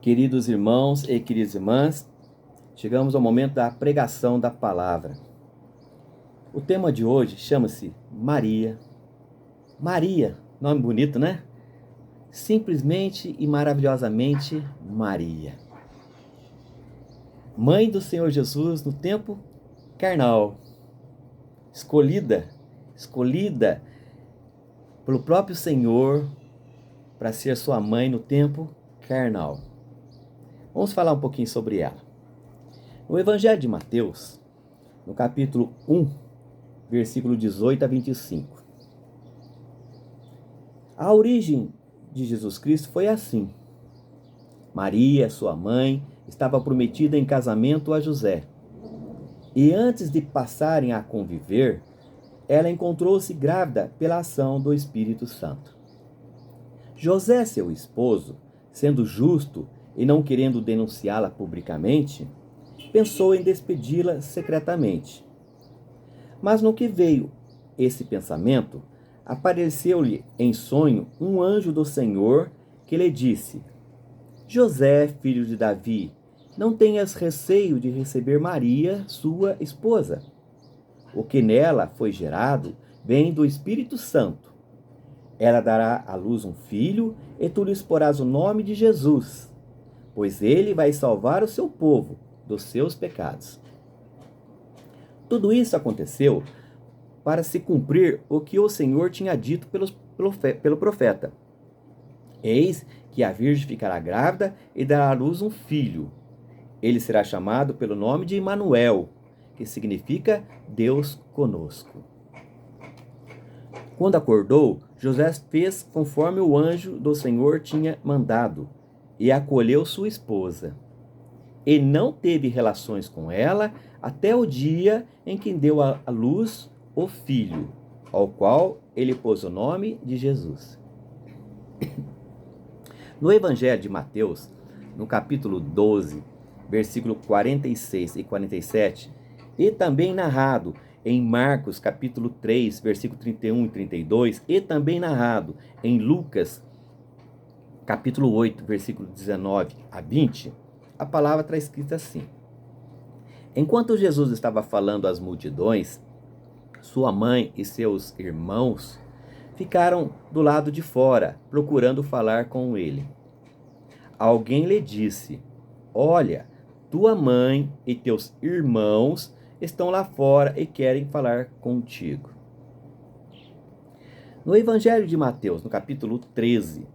Queridos irmãos e queridas irmãs, chegamos ao momento da pregação da palavra. O tema de hoje chama-se Maria. Maria, nome bonito, né? Simplesmente e maravilhosamente Maria. Mãe do Senhor Jesus no tempo carnal. Escolhida pelo próprio Senhor para ser sua mãe no tempo carnal. Vamos falar um pouquinho sobre ela. No Evangelho de Mateus, no capítulo 1, versículo 18 a 25. A origem de Jesus Cristo foi assim. Maria, sua mãe, estava prometida em casamento a José. E antes de passarem a conviver, ela encontrou-se grávida pela ação do Espírito Santo. José, seu esposo, sendo justo e não querendo denunciá-la publicamente, pensou em despedi-la secretamente. Mas no que veio esse pensamento, apareceu-lhe em sonho um anjo do Senhor que lhe disse: José, filho de Davi, não tenhas receio de receber Maria, sua esposa. O que nela foi gerado vem do Espírito Santo. Ela dará à luz um filho, e tu lhes porás o nome de Jesus, pois ele vai salvar o seu povo dos seus pecados. Tudo isso aconteceu para se cumprir o que o Senhor tinha dito pelo profeta. Eis que a virgem ficará grávida e dará à luz um filho. Ele será chamado pelo nome de Emanuel, que significa Deus conosco. Quando acordou, José fez conforme o anjo do Senhor tinha mandado e acolheu sua esposa. E não teve relações com ela até o dia em que deu à luz o filho, ao qual ele pôs o nome de Jesus. No Evangelho de Mateus, no capítulo 12, versículo 46 e 47, e também narrado em Marcos, capítulo 3, versículo 31 e 32, e também narrado em Lucas, capítulo 8, versículo 19 a 20, a palavra está escrita assim: Enquanto Jesus estava falando às multidões, sua mãe e seus irmãos ficaram do lado de fora, procurando falar com ele. Alguém lhe disse: Olha, tua mãe e teus irmãos estão lá fora e querem falar contigo. No Evangelho de Mateus, no capítulo 13,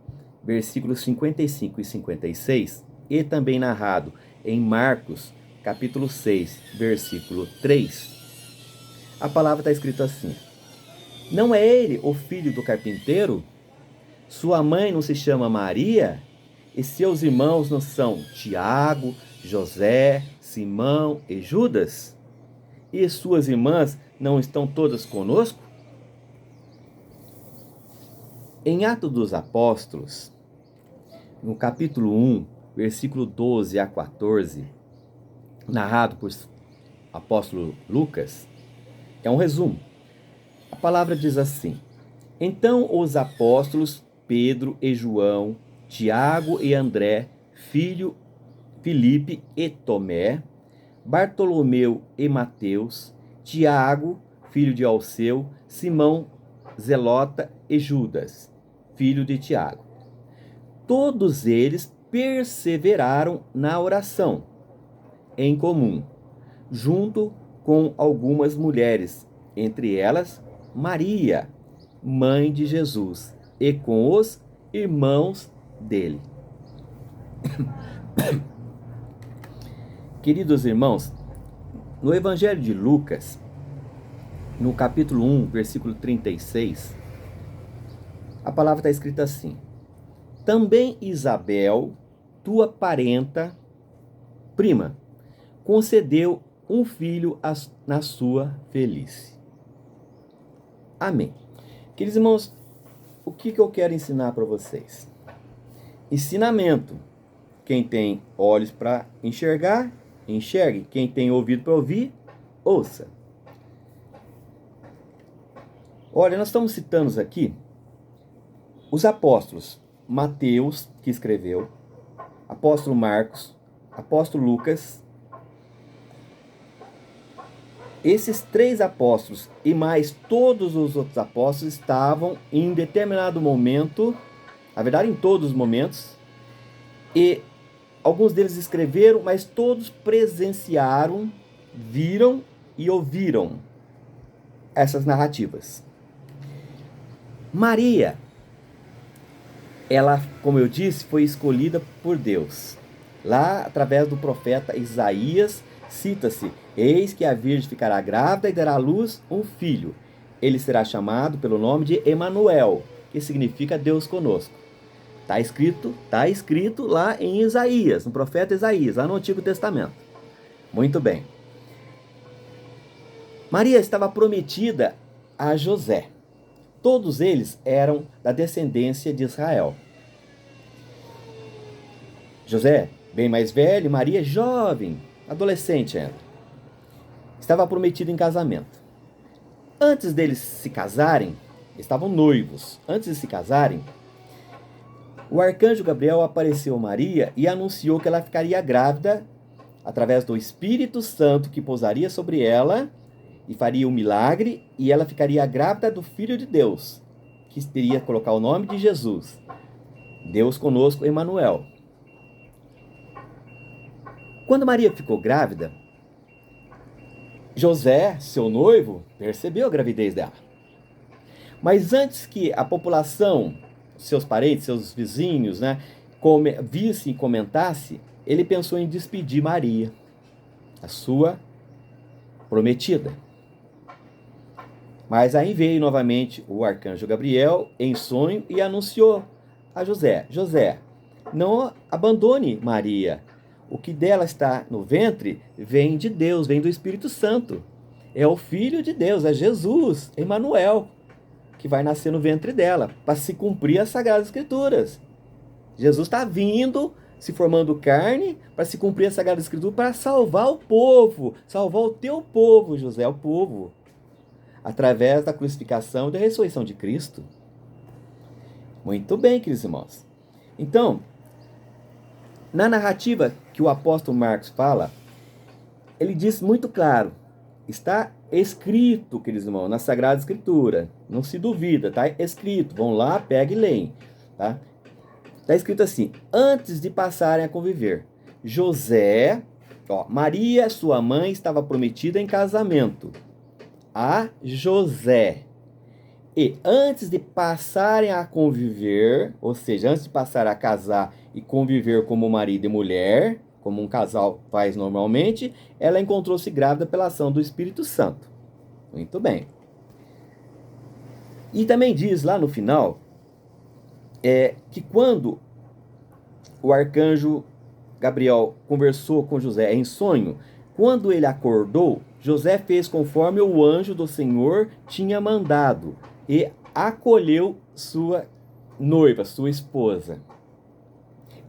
versículos 55 e 56, e também narrado em Marcos, capítulo 6, versículo 3, a palavra está escrita assim: Não é ele o filho do carpinteiro? Sua mãe não se chama Maria? E seus irmãos não são Tiago, José, Simão e Judas? E suas irmãs não estão todas conosco? Em Atos dos Apóstolos, no capítulo 1, versículo 12 a 14, narrado por apóstolo Lucas, é um resumo. A palavra diz assim: Então os apóstolos Pedro e João, Tiago e André, Filipe e Tomé, Bartolomeu e Mateus, Tiago, filho de Alceu, Simão Zelota e Judas, filho de Tiago. Todos eles perseveraram na oração em comum, junto com algumas mulheres, entre elas Maria, mãe de Jesus, e com os irmãos dele. Queridos irmãos, no Evangelho de Lucas, no capítulo 1, versículo 36, a palavra está escrita assim: Também Isabel, tua parenta, prima, concedeu um filho na sua velhice. Amém. Queridos irmãos, o que eu quero ensinar para vocês? Ensinamento. Quem tem olhos para enxergar, enxergue. Quem tem ouvido para ouvir, ouça. Olha, nós estamos citando aqui os apóstolos. Mateus, que escreveu, apóstolo Marcos, apóstolo Lucas. Esses 3 apóstolos e mais todos os outros apóstolos estavam em determinado momento, na verdade em todos os momentos, e alguns deles escreveram, mas todos presenciaram, viram e ouviram essas narrativas. Maria, ela, como eu disse, foi escolhida por Deus. Lá, através do profeta Isaías, cita-se: eis que a virgem ficará grávida e dará à luz um filho. Ele será chamado pelo nome de Emanuel, que significa Deus conosco. Está escrito lá em Isaías, no profeta Isaías, lá no Antigo Testamento. Muito bem. Maria estava prometida a José. Todos eles eram da descendência de Israel. José, bem mais velho, Maria, jovem, adolescente ainda. Estava prometido em casamento. Antes deles se casarem, estavam noivos. Antes de se casarem, o arcanjo Gabriel apareceu a Maria e anunciou que ela ficaria grávida através do Espírito Santo que pousaria sobre ela e faria um milagre, e ela ficaria grávida do Filho de Deus, que teria que colocar o nome de Jesus. Deus conosco, Emanuel. Quando Maria ficou grávida, José, seu noivo, percebeu a gravidez dela. Mas antes que a população, seus parentes, seus vizinhos, visse e comentasse, ele pensou em despedir Maria, a sua prometida. Mas aí veio novamente o arcanjo Gabriel em sonho e anunciou a José: José, não abandone Maria. O que dela está no ventre vem de Deus, vem do Espírito Santo. É o Filho de Deus, é Jesus, Emanuel, que vai nascer no ventre dela, para se cumprir as Sagradas Escrituras. Jesus está vindo, se formando carne, para se cumprir as Sagradas Escrituras, para salvar o povo, salvar o teu povo, José, o povo, através da crucificação e da ressurreição de Cristo. Muito bem, queridos irmãos. Então, na narrativa que o apóstolo Marcos fala, ele diz muito claro, está escrito, queridos irmãos, na Sagrada Escritura, não se duvida, está escrito, vão lá, pega e leem, tá? Está escrito assim: antes de passarem a conviver, José, Maria, sua mãe, estava prometida em casamento a José. E antes de passarem a conviver, ou seja, antes de passar a casar e conviver como marido e mulher, como um casal faz normalmente, ela encontrou-se grávida pela ação do Espírito Santo. Muito bem. E também diz lá no final, que quando o arcanjo Gabriel conversou com José em sonho, quando ele acordou, José fez conforme o anjo do Senhor tinha mandado e acolheu sua noiva, sua esposa.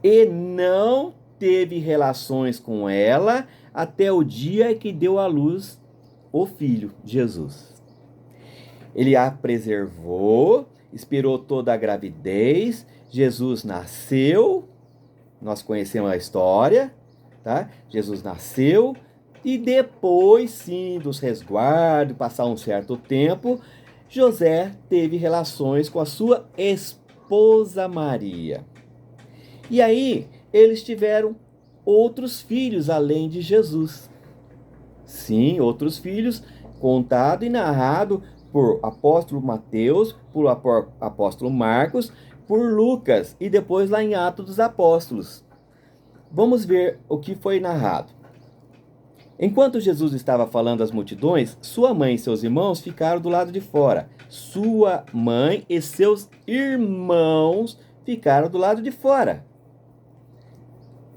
E não teve relações com ela até o dia que deu à luz o filho, Jesus. Ele a preservou, esperou toda a gravidez, Jesus nasceu, nós conhecemos a história, tá? Jesus nasceu, e depois, sim, dos resguardos, passar um certo tempo, José teve relações com a sua esposa Maria. E aí, eles tiveram outros filhos além de Jesus. Sim, outros filhos, contado e narrado por apóstolo Mateus, por apóstolo Marcos, por Lucas e depois lá em Atos dos Apóstolos. Vamos ver o que foi narrado. Enquanto Jesus estava falando às multidões, sua mãe e seus irmãos ficaram do lado de fora. Sua mãe e seus irmãos ficaram do lado de fora.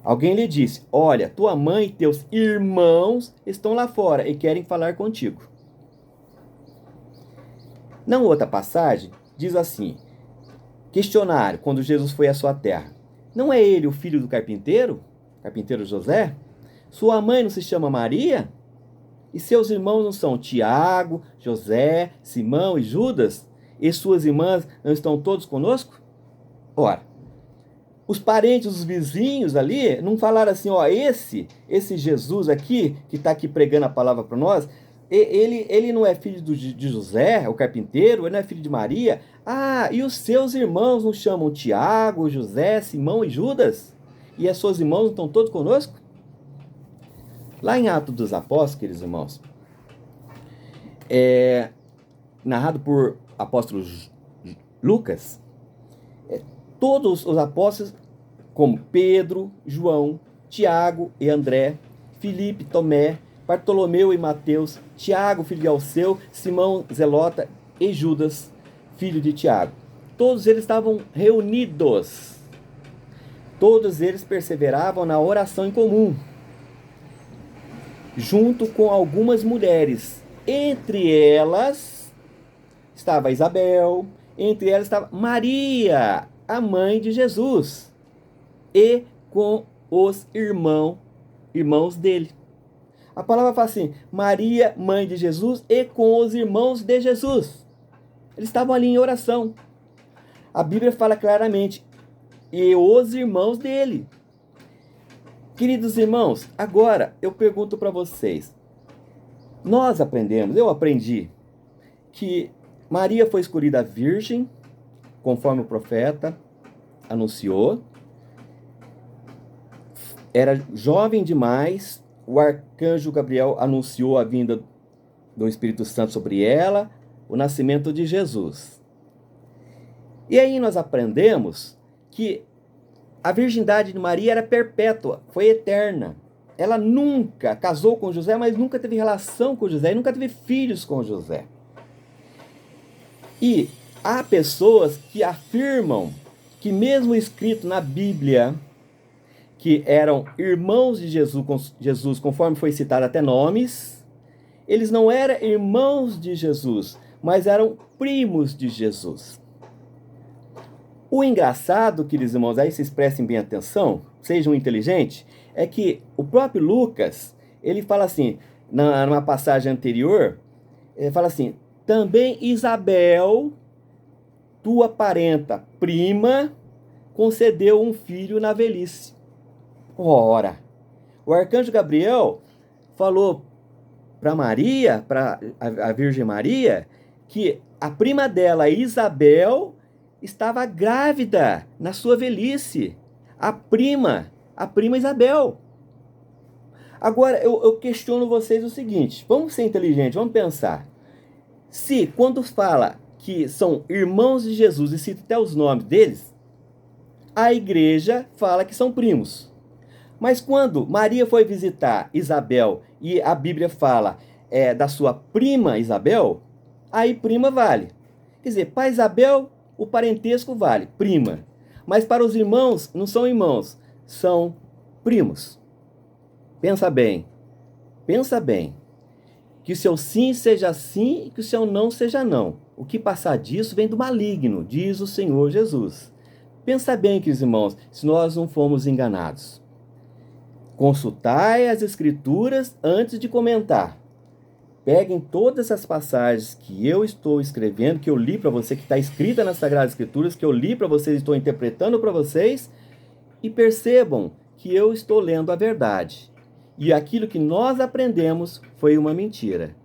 Alguém lhe disse: olha, tua mãe e teus irmãos estão lá fora e querem falar contigo. Na outra passagem, diz assim: questionário, quando Jesus foi à sua terra. Não é ele o filho do carpinteiro? Carpinteiro José? Sua mãe não se chama Maria? E seus irmãos não são Tiago, José, Simão e Judas? E suas irmãs não estão todos conosco? Ora, os parentes, os vizinhos ali, não falaram assim, ó, esse Jesus aqui, que está aqui pregando a palavra para nós, ele não é filho de José, o carpinteiro, ele não é filho de Maria? Ah, e os seus irmãos não chamam Tiago, José, Simão e Judas? E as suas irmãs não estão todos conosco? Lá em Atos dos Apóstolos, queridos irmãos, narrado por apóstolo Lucas, todos os apóstolos, como Pedro, João, Tiago e André, Filipe, Tomé, Bartolomeu e Mateus, Tiago, filho de Alceu, Simão Zelota e Judas, filho de Tiago. Todos eles estavam reunidos. Todos eles perseveravam na oração em comum, junto com algumas mulheres. Entre elas estava Isabel, entre elas estava Maria, a mãe de Jesus, e com os irmãos dele. A palavra fala assim, Maria, mãe de Jesus, e com os irmãos de Jesus. Eles estavam ali em oração. A Bíblia fala claramente, e os irmãos dele. Queridos irmãos, agora eu pergunto para vocês, nós aprendemos, eu aprendi, que Maria foi escolhida virgem, conforme o profeta anunciou, era jovem demais, o arcanjo Gabriel anunciou a vinda do Espírito Santo sobre ela, o nascimento de Jesus. E aí nós aprendemos que a virgindade de Maria era perpétua, foi eterna. Ela nunca casou com José, mas nunca teve relação com José, e nunca teve filhos com José. E há pessoas que afirmam que mesmo escrito na Bíblia, que eram irmãos de Jesus, conforme foi citado até nomes, eles não eram irmãos de Jesus, mas eram primos de Jesus. O engraçado, queridos irmãos, aí vocês prestem bem atenção, sejam inteligentes, é que o próprio Lucas, ele fala assim, numa passagem anterior, ele fala assim, também Isabel, tua parenta prima, concedeu um filho na velhice. Ora, o arcanjo Gabriel falou para Maria, para a Virgem Maria, que a prima dela, Isabel, estava grávida na sua velhice. A prima Isabel. Agora, eu questiono vocês o seguinte, vamos ser inteligentes, vamos pensar. Se, quando fala que são irmãos de Jesus e cita até os nomes deles, a igreja fala que são primos. Mas quando Maria foi visitar Isabel e a Bíblia fala da sua prima Isabel, aí prima vale. Quer dizer, para Isabel, o parentesco vale, prima. Mas para os irmãos, não são irmãos, são primos. Pensa bem. Que o seu sim seja sim e que o seu não seja não. O que passar disso vem do maligno, diz o Senhor Jesus. Pensa bem, queridos irmãos, se nós não fomos enganados. Consultai as Escrituras antes de comentar. Peguem todas as passagens que eu estou escrevendo, que eu li para você, que está escrita nas Sagradas Escrituras, que eu li para vocês e estou interpretando para vocês, e percebam que eu estou lendo a verdade. E aquilo que nós aprendemos foi uma mentira.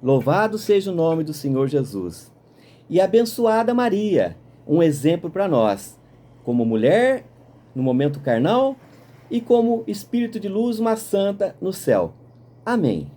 Louvado seja o nome do Senhor Jesus. E abençoada Maria, um exemplo para nós, como mulher no momento carnal e como espírito de luz, uma santa no céu. Amém.